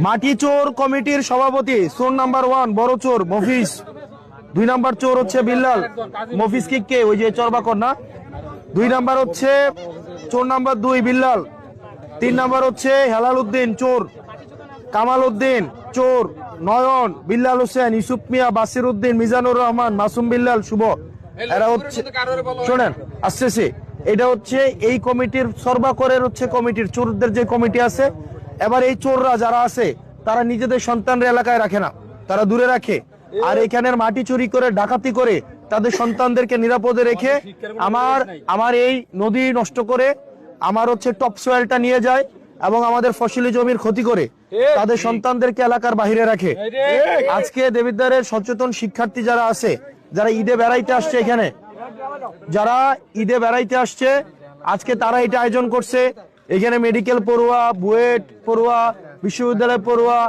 মাটি চোর কমিটির সভাপতি চোর নাম্বার 1 বড় চোর মফিজ। 2 নাম্বার চোর হচ্ছে বিল্লাল মফিজ কে ওই যে চরবাকর না। 2 নাম্বার হচ্ছে চোর নাম্বার 2 বিল্লাল। 3 নাম্বার হচ্ছে হেলাল উদ্দিন চোর, কামাল উদ্দিন চোর, নয়ন, বিল্লাল হোসেন, ইউসুফ মিয়া, বাসির উদ্দিন, মিজানুর রহমান, মাসুম বিল্লাল, শুভ। এরা হচ্ছে শোনেন আসছে, এটা হচ্ছে এই কমিটির সর্বাকরের হচ্ছে কমিটির চোরদের যে কমিটি আছে। এবার এই চোররা যারা আছে তারা নিজেদের সন্তানরা এলাকায় রাখে না, তারা দূরে রাখে। আর এখানের মাটি চুরি করে ডাকাতি করে তাদের সন্তানদেরকে নিরাপদে রেখে আমার এই নদী নষ্ট করে আমার হচ্ছে টপ সয়েলটা নিয়ে যায় এবং আমাদের ফসলি জমির ক্ষতি করে তাদের সন্তানদেরকে এলাকার বাইরে রাখে। আজকে দেবিদ্বারের সচেতন শিক্ষার্থী যারা আছে, যারা ঈদে বেড়াইতে আসছে, এখানে যারা ঈদে বেড়াইতে আসছে আজকে তারা এটা আয়োজন করছে। এখানে মেডিকেল পড়ুয়া, বুয়েট পড়ুয়া, বিশ্ববিদ্যালয় পড়ুয়া,